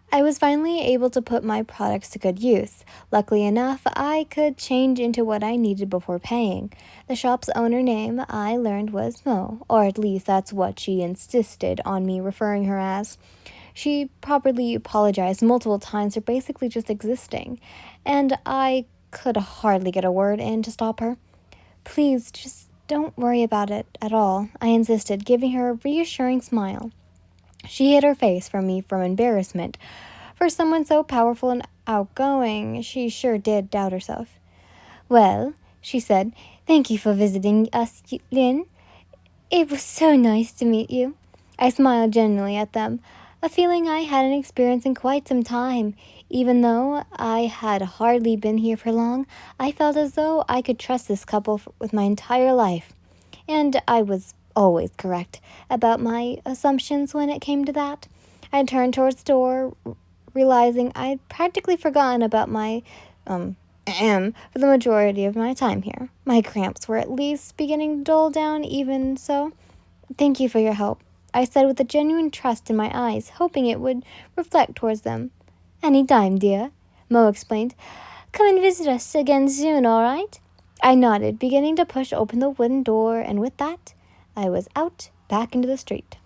I was finally able to put my products to good use. Luckily enough, I could change into what I needed before paying. The shop's owner name, I learned, was Mo, or at least that's what she insisted on me referring her as. She properly apologized multiple times for basically just existing, and I could hardly get a word in to stop her. Please, just don't worry about it at all, I insisted, giving her a reassuring smile. She hid her face from me from embarrassment. For someone so powerful and outgoing, she sure did doubt herself. Well, she said, thank you for visiting us, Lynn. It was so nice to meet you. I smiled genuinely at them, a feeling I hadn't experienced in quite some time. Even though I had hardly been here for long, I felt as though I could trust this couple with my entire life. And I was always correct about my assumptions when it came to that. I turned towards the door, realizing I'd practically forgotten about my for the majority of my time here. My cramps were at least beginning to dull down, even so. Thank you for your help, I said with a genuine trust in my eyes, hoping it would reflect towards them. Any time, dear, Mo explained. Come and visit us again soon, all right? I nodded, beginning to push open the wooden door, and with that, I was out back into the street.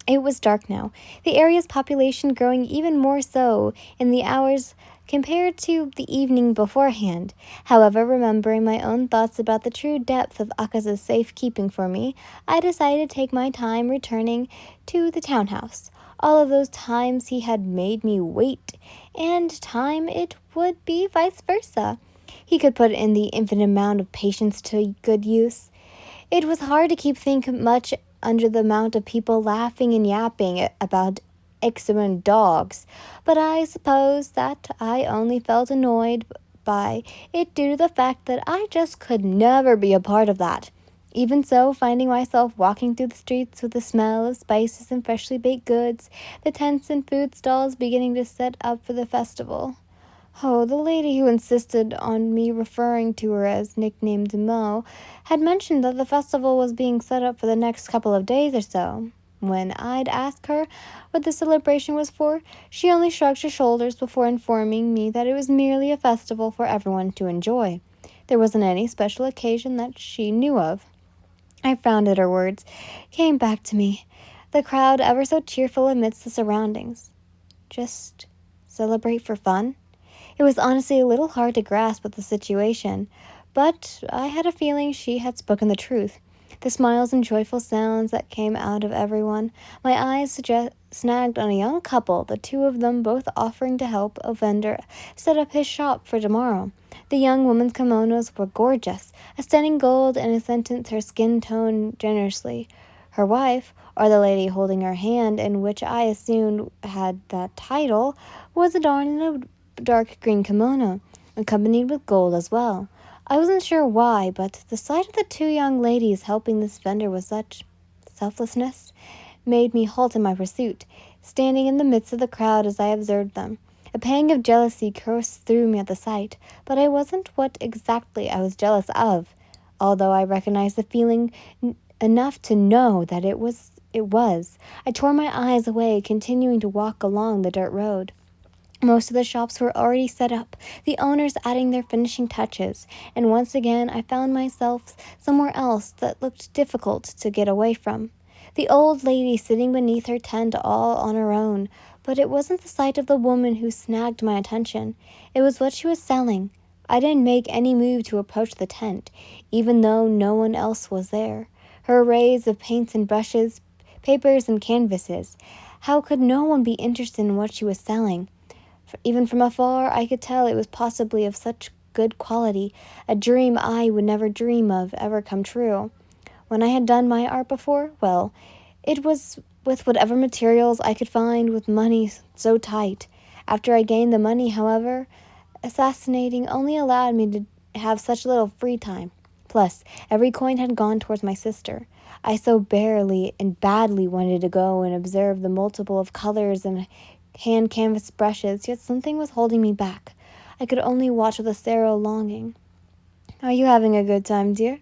It was dark now, the area's population growing even more so in the hours compared to the evening beforehand. However, remembering my own thoughts about the true depth of Akaza's safekeeping for me, I decided to take my time returning to the townhouse. All of those times he had made me wait, and time it would be vice versa. He could put in the infinite amount of patience to good use. It was hard to keep thinking much under the amount of people laughing and yapping about excellent dogs, but I suppose that I only felt annoyed by it due to the fact that I just could never be a part of that. Even so, finding myself walking through the streets with the smell of spices and freshly baked goods, the tents and food stalls beginning to set up for the festival. Oh, the lady who insisted on me referring to her as nicknamed Mo had mentioned that the festival was being set up for the next couple of days or so. When I'd asked her what the celebration was for, she only shrugged her shoulders before informing me that it was merely a festival for everyone to enjoy. There wasn't any special occasion that she knew of. I frowned at her words, came back to me, the crowd ever so cheerful amidst the surroundings. Just celebrate for fun? It was honestly a little hard to grasp at the situation, but I had a feeling she had spoken the truth. The smiles and joyful sounds that came out of everyone, my eyes snagged on a young couple, the two of them both offering to help a vendor set up his shop for tomorrow. The young woman's kimonos were gorgeous, a stunning gold and a sentence her skin toned generously. Her wife, or the lady holding her hand, and which I assumed had that title, was adorned in a dark green kimono, accompanied with gold as well. I wasn't sure why, but the sight of the two young ladies helping this vendor with such selflessness made me halt in my pursuit, standing in the midst of the crowd as I observed them. A pang of jealousy coursed through me at the sight, but I wasn't what exactly I was jealous of, although I recognized the feeling enough to know that it was. I tore my eyes away, continuing to walk along the dirt road. Most of the shops were already set up, the owners adding their finishing touches, and once again I found myself somewhere else that looked difficult to get away from. The old lady sitting beneath her tent all on her own, but it wasn't the sight of the woman who snagged my attention. It was what she was selling. I didn't make any move to approach the tent, even though no one else was there. Her arrays of paints and brushes, papers and canvases. How could no one be interested in what she was selling? Even from afar, I could tell it was possibly of such good quality, a dream I would never dream of ever come true. When I had done my art before, well, it was with whatever materials I could find with money so tight. After I gained the money, however, assassinating only allowed me to have such little free time. Plus, every coin had gone towards my sister. I so barely and badly wanted to go and observe the multiple of colors and hand canvas brushes, yet something was holding me back. I could only watch with a sterile longing. Are you having a good time, dear?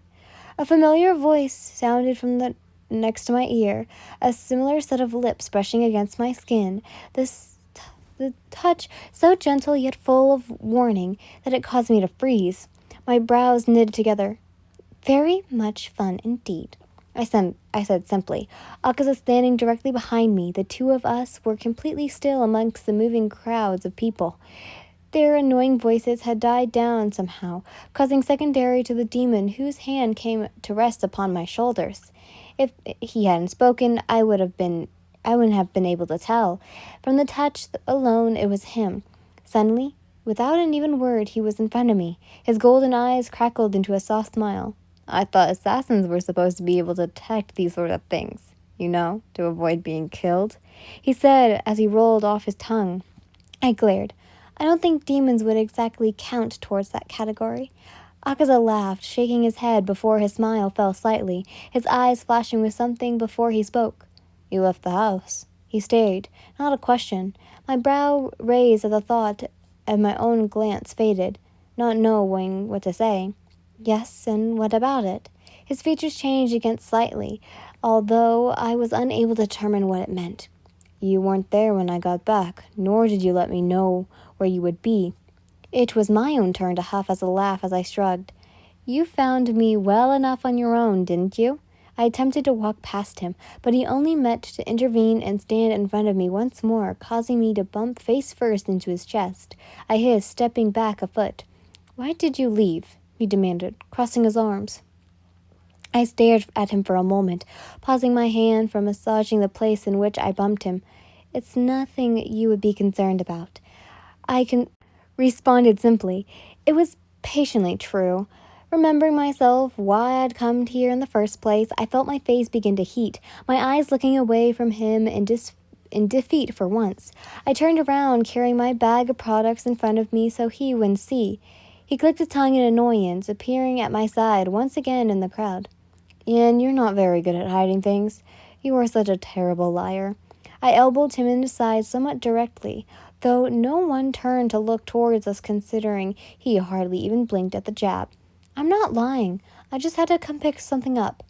A familiar voice sounded from the next to my ear, a similar set of lips brushing against my skin, the the touch so gentle yet full of warning that it caused me to freeze. My brows knitted together. Very much fun indeed, I said simply. Akaza standing directly behind me, the two of us were completely still amongst the moving crowds of people. Their annoying voices had died down somehow, causing secondary to the demon whose hand came to rest upon my shoulders. If he hadn't spoken, I wouldn't have been able to tell. From the touch alone, it was him. Suddenly, without an even word, he was in front of me. His golden eyes crackled into a soft smile. I thought assassins were supposed to be able to detect these sort of things, to avoid being killed, he said as he rolled off his tongue. I glared. I don't think demons would exactly count towards that category. Akaza laughed, shaking his head before his smile fell slightly, his eyes flashing with something before he spoke. You left the house. He stared, not a question. My brow raised at the thought, and my own glance faded, not knowing what to say. Yes, and what about it? His features changed again slightly, although I was unable to determine what it meant. You weren't there when I got back, nor did you let me know where you would be. It was my own turn to huff as a laugh as I shrugged. You found me well enough on your own, didn't you? I attempted to walk past him, but he only meant to intervene and stand in front of me once more, causing me to bump face first into his chest. I hissed, stepping back a foot. Why did you leave? He demanded, crossing his arms. I stared at him for a moment, pausing my hand from massaging the place in which I bumped him. It's nothing you would be concerned about. Responded simply. It was patiently true. Remembering myself, why I'd come here in the first place, I felt my face begin to heat, my eyes looking away from him in defeat for once. I turned around, carrying my bag of products in front of me so he wouldn't see. He clicked his tongue in annoyance, appearing at my side once again in the crowd. Ian, you're not very good at hiding things. You are such a terrible liar. I elbowed him in the side somewhat directly, though no one turned to look towards us considering he hardly even blinked at the jab. I'm not lying. I just had to come pick something up,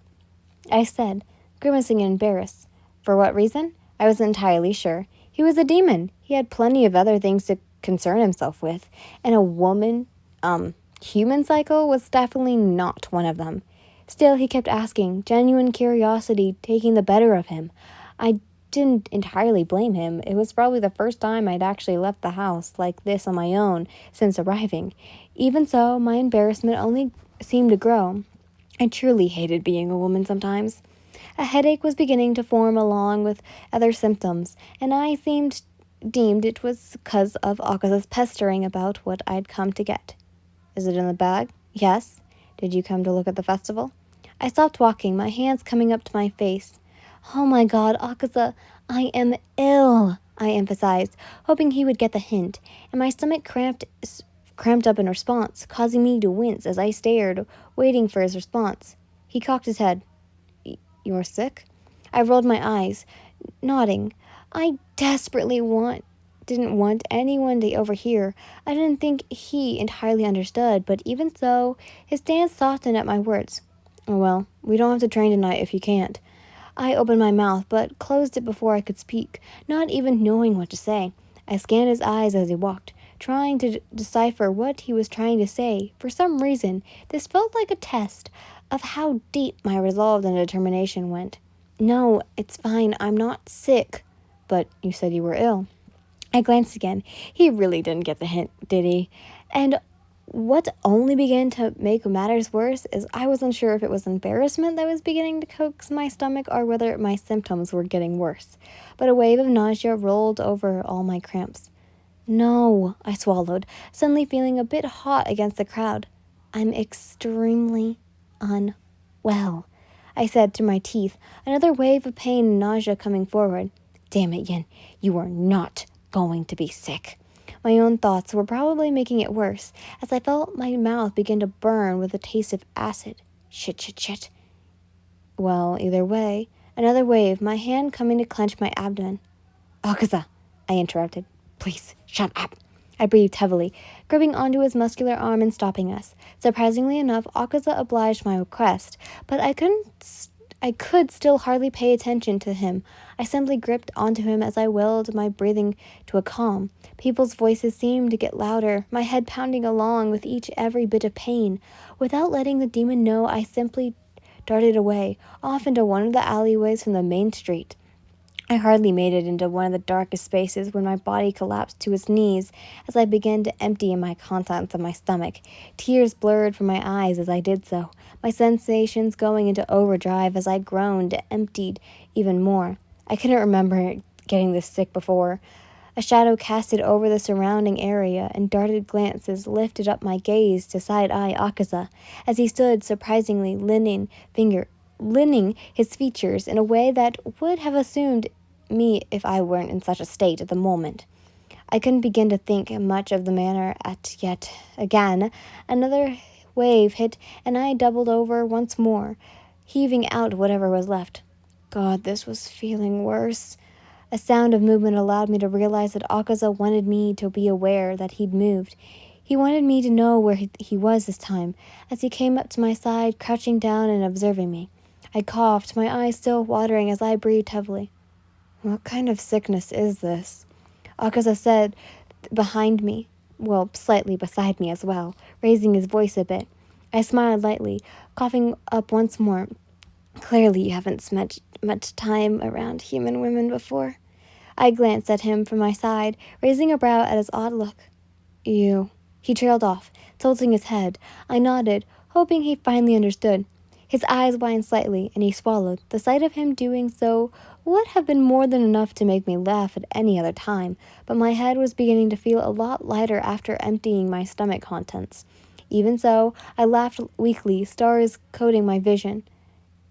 I said, grimacing and embarrassed. For what reason? I wasn't entirely sure. He was a demon. He had plenty of other things to concern himself with, and human cycle was definitely not one of them. Still, he kept asking, genuine curiosity taking the better of him. I didn't entirely blame him. It was probably the first time I'd actually left the house like this on my own since arriving. Even so, my embarrassment only seemed to grow. I truly hated being a woman sometimes. A headache was beginning to form along with other symptoms, and I deemed it was because of Akaza's pestering about what I'd come to get. Is it in the bag? Yes. Did you come to look at the festival? I stopped walking, my hands coming up to my face. Oh my God, Akaza, I am ill, I emphasized, hoping he would get the hint, and my stomach cramped up in response, causing me to wince as I stared, waiting for his response. He cocked his head. You're sick? I rolled my eyes, nodding. I desperately didn't want anyone to overhear. I didn't think he entirely understood, but even so, his stance softened at my words. Oh well, we don't have to train tonight if you can't. I opened my mouth, but closed it before I could speak, not even knowing what to say. I scanned his eyes as he walked, trying to decipher what he was trying to say. For some reason, this felt like a test of how deep my resolve and determination went. No, it's fine. I'm not sick. But you said you were ill. I glanced again. He really didn't get the hint, did he? And what only began to make matters worse is I wasn't sure if it was embarrassment that was beginning to coax my stomach or whether my symptoms were getting worse. But a wave of nausea rolled over all my cramps. No, I swallowed, suddenly feeling a bit hot against the crowd. I'm extremely unwell, I said through my teeth, another wave of pain and nausea coming forward. Damn it, Yin, you are not going to be sick. My own thoughts were probably making it worse, as I felt my mouth begin to burn with a taste of acid. Shit. Well, either way, another wave, my hand coming to clench my abdomen. Akaza, I interrupted. Please, shut up. I breathed heavily, gripping onto his muscular arm and stopping us. Surprisingly enough, Akaza obliged my request, but I couldn't I could still hardly pay attention to him. I simply gripped onto him as I willed my breathing to a calm. People's voices seemed to get louder, my head pounding along with every bit of pain. Without letting the demon know, I simply darted away, off into one of the alleyways from the main street. I hardly made it into one of the darkest spaces when my body collapsed to its knees as I began to empty my contents of my stomach. Tears blurred from my eyes as I did so, my sensations going into overdrive as I groaned and emptied even more. I couldn't remember getting this sick before. A shadow casted over the surrounding area, and darted glances lifted up my gaze to side-eye Akaza, as he stood surprisingly linning his features in a way that would have assumed me if I weren't in such a state at the moment. I couldn't begin to think much of the matter yet again. Another wave hit, and I doubled over once more, heaving out whatever was left. God, this was feeling worse. A sound of movement allowed me to realize that Akaza wanted me to be aware that he'd moved. He wanted me to know where he was this time, as he came up to my side, crouching down and observing me. I coughed, my eyes still watering as I breathed heavily. What kind of sickness is this? Akaza said behind me, well, slightly beside me as well, raising his voice a bit. I smiled lightly, coughing up once more. Clearly you haven't spent much time around human women before. I glanced at him from my side, raising a brow at his odd look. You. He trailed off, tilting his head. I nodded, hoping he finally understood. His eyes widened slightly, and he swallowed. The sight of him doing so would have been more than enough to make me laugh at any other time, but my head was beginning to feel a lot lighter after emptying my stomach contents. Even so, I laughed weakly, stars coating my vision.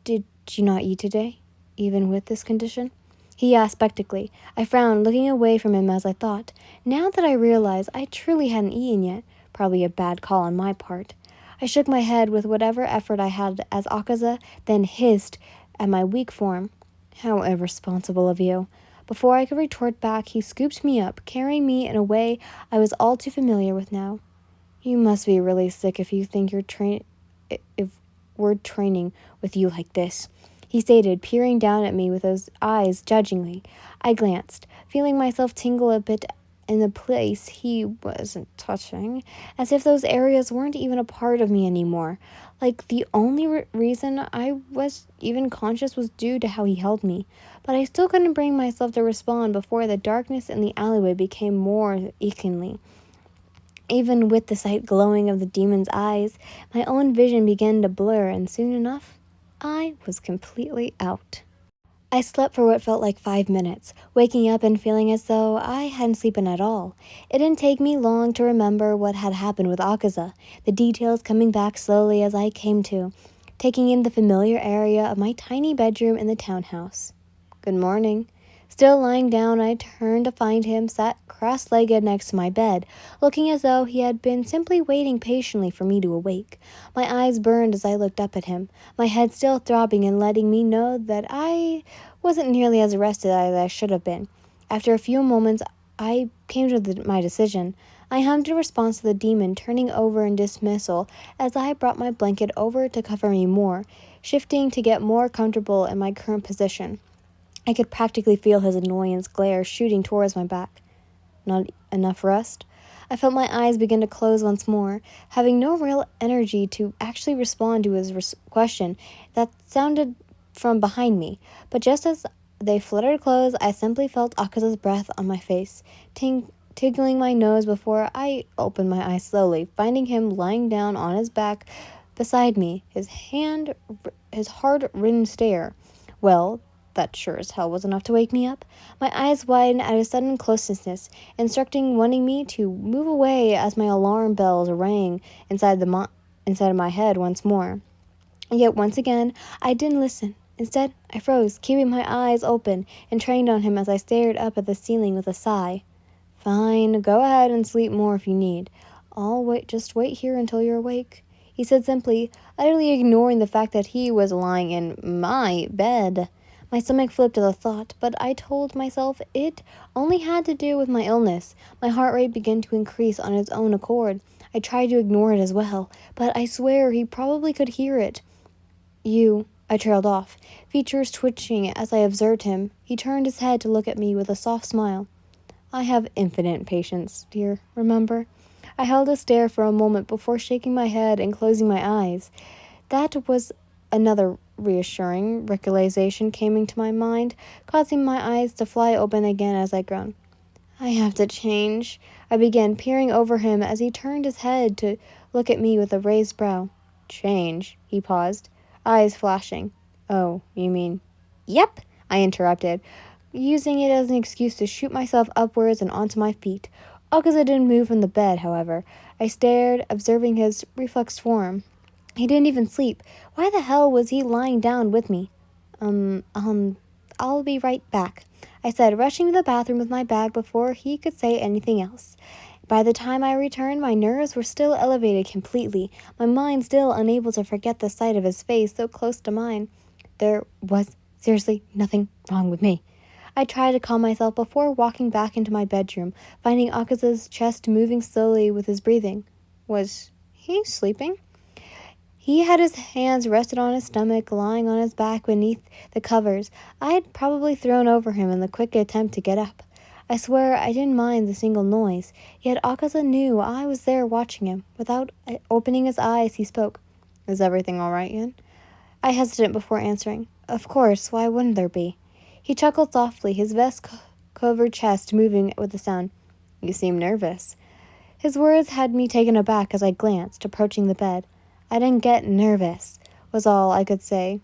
Did you not eat today, even with this condition? He asked skeptically. I frowned, looking away from him as I thought. Now that I realized I truly hadn't eaten yet, probably a bad call on my part. I shook my head with whatever effort I had as Akaza then hissed at my weak form. How irresponsible of you. Before I could retort back, he scooped me up, carrying me in a way I was all too familiar with now. You must be really sick if you think if we're training with you like this, he stated, peering down at me with those eyes judgingly. I glanced, feeling myself tingle a bit in the place he wasn't touching, as if those areas weren't even a part of me anymore. Like the only reason I was even conscious was due to how he held me. But I still couldn't bring myself to respond before the darkness in the alleyway became more achingly. Even with the sight glowing of the demon's eyes, my own vision began to blur, and soon enough, I was completely out. I slept for what felt like 5 minutes, waking up and feeling as though I hadn't slept at all. It didn't take me long to remember what had happened with Akaza, the details coming back slowly as I came to, taking in the familiar area of my tiny bedroom in the townhouse. Good morning. Still lying down, I turned to find him sat cross-legged next to my bed, looking as though he had been simply waiting patiently for me to awake. My eyes burned as I looked up at him, my head still throbbing and letting me know that I wasn't nearly as rested as I should have been. After a few moments, I came to my decision. I hummed in response to the demon turning over in dismissal as I brought my blanket over to cover me more, shifting to get more comfortable in my current position. I could practically feel his annoyance glare shooting towards my back. Not enough rest? I felt my eyes begin to close once more, having no real energy to actually respond to his question that sounded from behind me. But just as they fluttered close, I simply felt Akaza's breath on my face, tickling my nose before I opened my eyes slowly, finding him lying down on his back beside me, his hard-ridden stare. Well, that sure as hell was enough to wake me up. My eyes widened at his sudden closeness, wanting me to move away as my alarm bells rang inside of my head once more. Yet once again, I didn't listen. Instead, I froze, keeping my eyes open and trained on him as I stared up at the ceiling with a sigh. Fine, go ahead and sleep more if you need. Just wait here until you're awake, he said simply, utterly ignoring the fact that he was lying in my bed. My stomach flipped at the thought, but I told myself it only had to do with my illness. My heart rate began to increase on its own accord. I tried to ignore it as well, but I swear he probably could hear it. You I trailed off, features twitching as I observed him. He turned his head to look at me with a soft smile. I have infinite patience, dear, remember? I held a stare for a moment before shaking my head and closing my eyes. That was another reassuring realization came into my mind, causing my eyes to fly open again as I groaned. I have to change. I began, peering over him as he turned his head to look at me with a raised brow. Change? He paused, eyes flashing. Oh, you mean... Yep, I interrupted, using it as an excuse to shoot myself upwards and onto my feet. Akaza didn't move from the bed, however. I stared, observing his reflexed form. He didn't even sleep. Why the hell was he lying down with me? I'll be right back, I said, rushing to the bathroom with my bag before he could say anything else. By the time I returned, my nerves were still elevated completely, my mind still unable to forget the sight of his face so close to mine. There was seriously nothing wrong with me. I tried to calm myself before walking back into my bedroom, finding Akaza's chest moving slowly with his breathing. Was he sleeping? He had his hands rested on his stomach, lying on his back beneath the covers. I had probably thrown over him in the quick attempt to get up. I swear I didn't mind the single noise, yet Akaza knew I was there watching him. Without opening his eyes, he spoke. Is everything all right, Yin? I hesitated before answering. Of course, why wouldn't there be? He chuckled softly, his vest-covered chest moving with the sound. You seem nervous. His words had me taken aback as I glanced, approaching the bed. I didn't get nervous, was all I could say.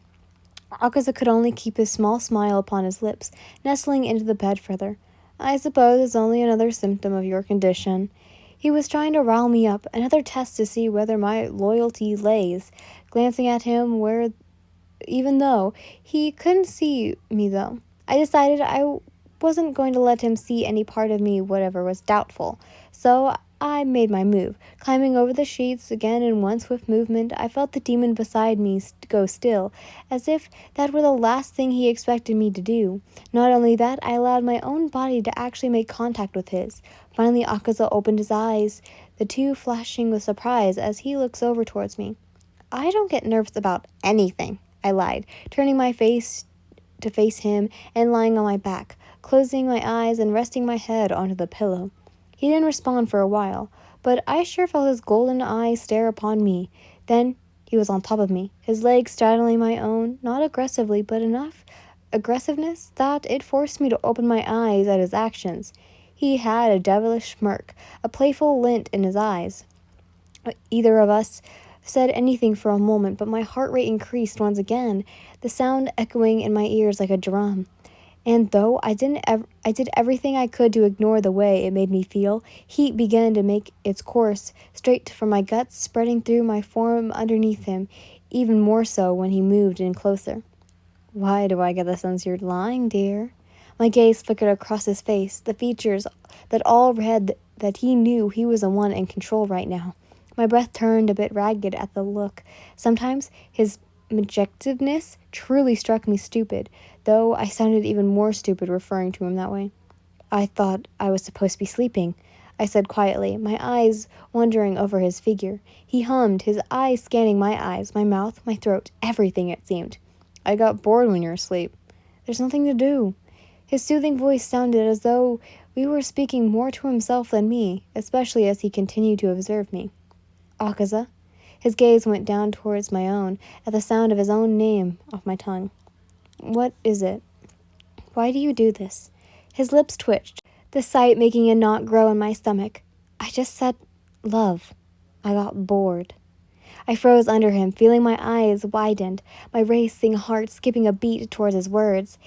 Akaza could only keep his small smile upon his lips, nestling into the bed further. I suppose it's only another symptom of your condition. He was trying to rile me up, another test to see whether my loyalty lays. Glancing at him even though he couldn't see me though. I decided I wasn't going to let him see any part of me, whatever was doubtful. So I made my move. Climbing over the sheets again in one swift movement, I felt the demon beside me go still, as if that were the last thing he expected me to do. Not only that, I allowed my own body to actually make contact with his. Finally, Akaza opened his eyes, the two flashing with surprise as he looks over towards me. I don't get nervous about anything, I lied, turning my face to face him and lying on my back, closing my eyes and resting my head onto the pillow. He didn't respond for a while, but I sure felt his golden eyes stare upon me. Then he was on top of me, his legs straddling my own, not aggressively, but enough aggressiveness that it forced me to open my eyes at his actions. He had a devilish smirk, a playful glint in his eyes. Either of us said anything for a moment, but my heart rate increased once again, the sound echoing in my ears like a drum. And though I did everything I could to ignore the way it made me feel, heat began to make its course straight for my guts, spreading through my form underneath him, even more so when he moved in closer. Why do I get the sense you're lying, dear? My gaze flickered across his face, the features that all read that he knew he was the one in control right now. My breath turned a bit ragged at the look. Sometimes his objectiveness truly struck me stupid, though I sounded even more stupid referring to him that way. I thought I was supposed to be sleeping, I said quietly, my eyes wandering over his figure. He hummed, his eyes scanning my eyes, my mouth, my throat, everything it seemed. I got bored when you're asleep. There's nothing to do. His soothing voice sounded as though we were speaking more to himself than me, especially as he continued to observe me. Akaza? His gaze went down towards my own, at the sound of his own name off my tongue. What is it? Why do you do this? His lips twitched, the sight making a knot grow in my stomach. I just said love. I got bored. I froze under him, feeling my eyes widened, my racing heart skipping a beat towards his words.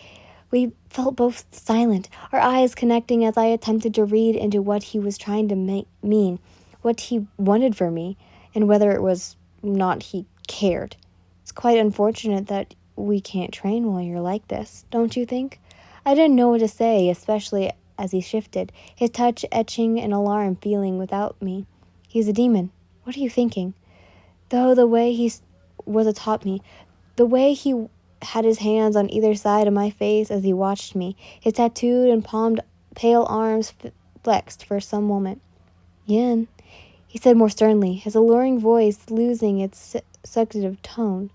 We felt both silent, our eyes connecting as I attempted to read into what he was trying to mean, what he wanted for me, and whether it was not he cared. It's quite unfortunate that we can't train while you're like this, don't you think? I didn't know what to say, especially as he shifted, his touch etching an alarm feeling without me. He's a demon. What are you thinking? Though the way he was atop me, the way he had his hands on either side of my face as he watched me, his tattooed and palmed pale arms flexed for some moment. Yin, he said more sternly, his alluring voice losing its seductive tone.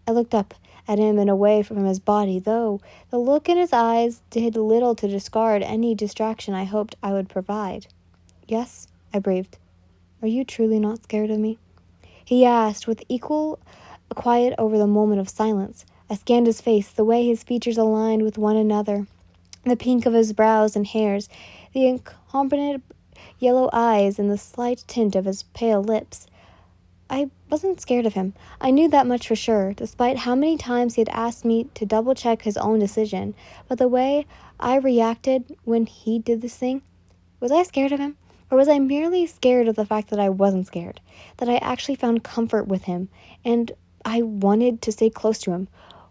I looked up at him and away from his body, though the look in his eyes did little to discard any distraction I hoped I would provide. Yes, I breathed. Are you truly not scared of me? He asked, with equal quiet over the moment of silence. I scanned his face, the way his features aligned with one another, the pink of his brows and hairs, the incompetent yellow eyes, and the slight tint of his pale lips. I wasn't scared of him. I knew that much for sure, despite how many times he had asked me to double-check his own decision. But the way I reacted when he did this thing, was I scared of him? Or was I merely scared of the fact that I wasn't scared? That I actually found comfort with him, and I wanted to stay close to him?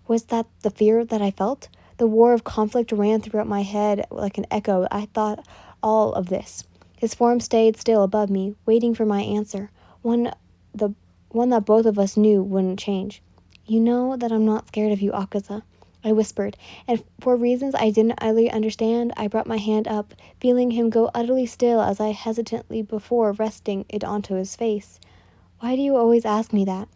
Was that the fear that I felt? The war of conflict ran throughout my head like an echo. I thought all of this. His form stayed still above me, waiting for my answer. The one that both of us knew wouldn't change. You know that I'm not scared of you, Akaza, I whispered, and for reasons I didn't utterly understand, I brought my hand up, feeling him go utterly still as I hesitantly before resting it onto his face. Why do you always ask me that?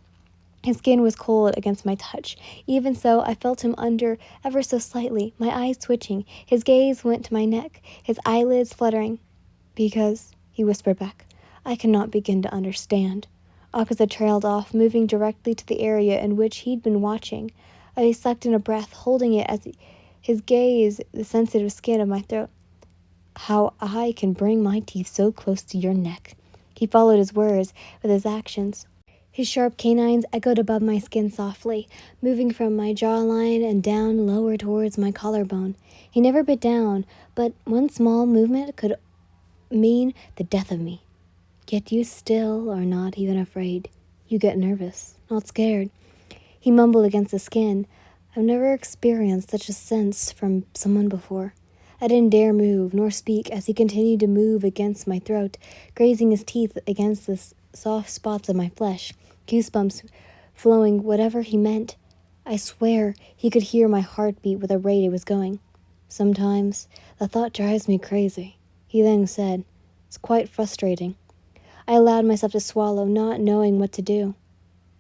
His skin was cold against my touch. Even so, I felt him under ever so slightly, my eyes twitching. His gaze went to my neck, his eyelids fluttering. Because, he whispered back, I cannot begin to understand. Akaza trailed off, moving directly to the area in which he'd been watching. I sucked in a breath, holding it as his gaze the sensitive skin of my throat. How I can bring my teeth so close to your neck. He followed his words with his actions. His sharp canines echoed above my skin softly, moving from my jawline and down lower towards my collarbone. He never bit down, but one small movement could mean the death of me. Yet you still are not even afraid. You get nervous, not scared. He mumbled against the skin. I've never experienced such a sense from someone before. I didn't dare move, nor speak, as he continued to move against my throat, grazing his teeth against the soft spots of my flesh, goosebumps flowing whatever he meant. I swear he could hear my heartbeat with the rate it was going. Sometimes the thought drives me crazy, he then said. It's quite frustrating. I allowed myself to swallow, not knowing what to do.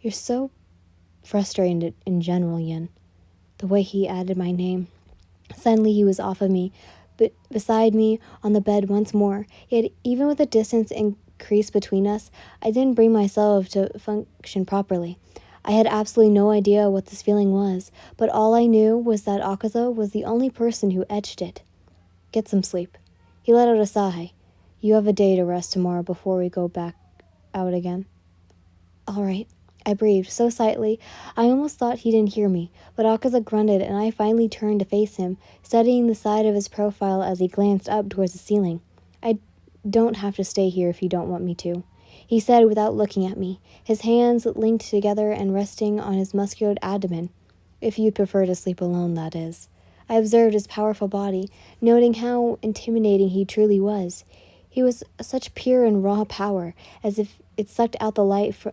You're so frustrated in general, Yin. The way he added my name. Suddenly he was off of me, but beside me on the bed once more. Yet even with the distance increased between us, I didn't bring myself to function properly. I had absolutely no idea what this feeling was, but all I knew was that Akaza was the only person who etched it. Get some sleep. He let out a sigh. You have a day to rest tomorrow before we go back out again. All right, I breathed so slightly I almost thought he didn't hear me, but Akaza grunted and I finally turned to face him, studying the side of his profile as he glanced up towards the ceiling. I don't have to stay here if you don't want me to, he said without looking at me, his hands linked together and resting on his muscular abdomen. If you'd prefer to sleep alone, that is. I observed his powerful body, noting how intimidating he truly was. He was such pure and raw power, as if it sucked out the life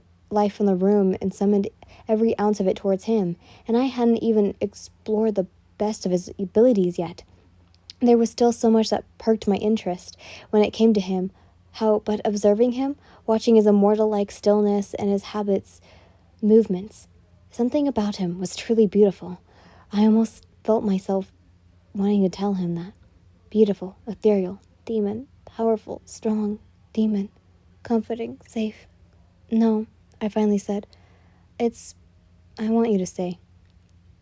from the room and summoned every ounce of it towards him, and I hadn't even explored the best of his abilities yet. There was still so much that perked my interest when it came to him, but observing him, watching his immortal-like stillness and his habits, movements, something about him was truly beautiful. I almost felt myself wanting to tell him that. Beautiful, ethereal, demon, powerful, strong, demon, comforting, safe. No, I finally said. I want you to stay.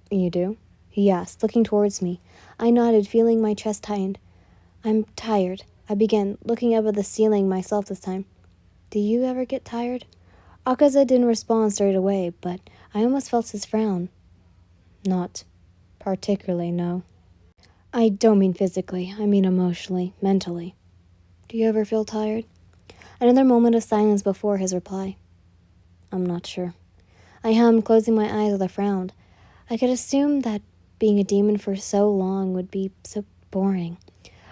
You do? He asked, looking towards me. I nodded, feeling my chest tightened. I'm tired. I began, looking up at the ceiling myself this time. Do you ever get tired? Akaza didn't respond straight away, but I almost felt his frown. Not particularly, no. I don't mean physically. I mean emotionally, mentally. Do you ever feel tired? Another moment of silence before his reply. I'm not sure. I hummed, closing my eyes with a frown. I could assume that being a demon for so long would be so boring.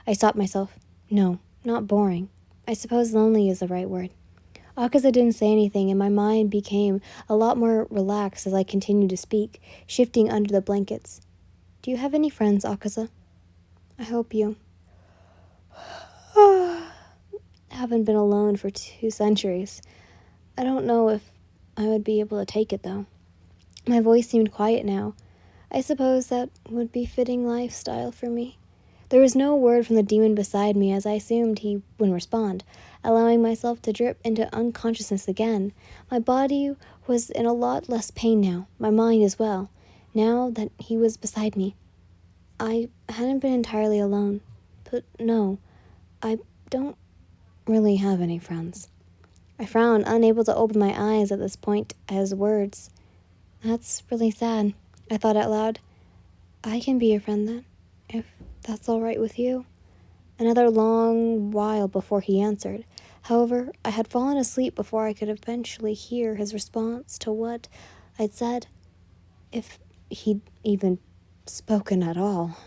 I stopped myself. No, not boring. I suppose lonely is the right word. Akaza didn't say anything, and my mind became a lot more relaxed as I continued to speak, shifting under the blankets. Do you have any friends, Akaza? I hope you... haven't been alone for 2 centuries. I don't know if I would be able to take it, though. My voice seemed quiet now. I suppose that would be fitting lifestyle for me. There was no word from the demon beside me, as I assumed he wouldn't respond, allowing myself to drip into unconsciousness again. My body was in a lot less pain now, my mind as well, now that he was beside me. I hadn't been entirely alone, but no, I don't really have any friends. I frowned, unable to open my eyes at this point at his words. That's really sad, I thought out loud. I can be your friend then, if that's all right with you. Another long while before he answered. However, I had fallen asleep before I could eventually hear his response to what I'd said, if he'd even spoken at all.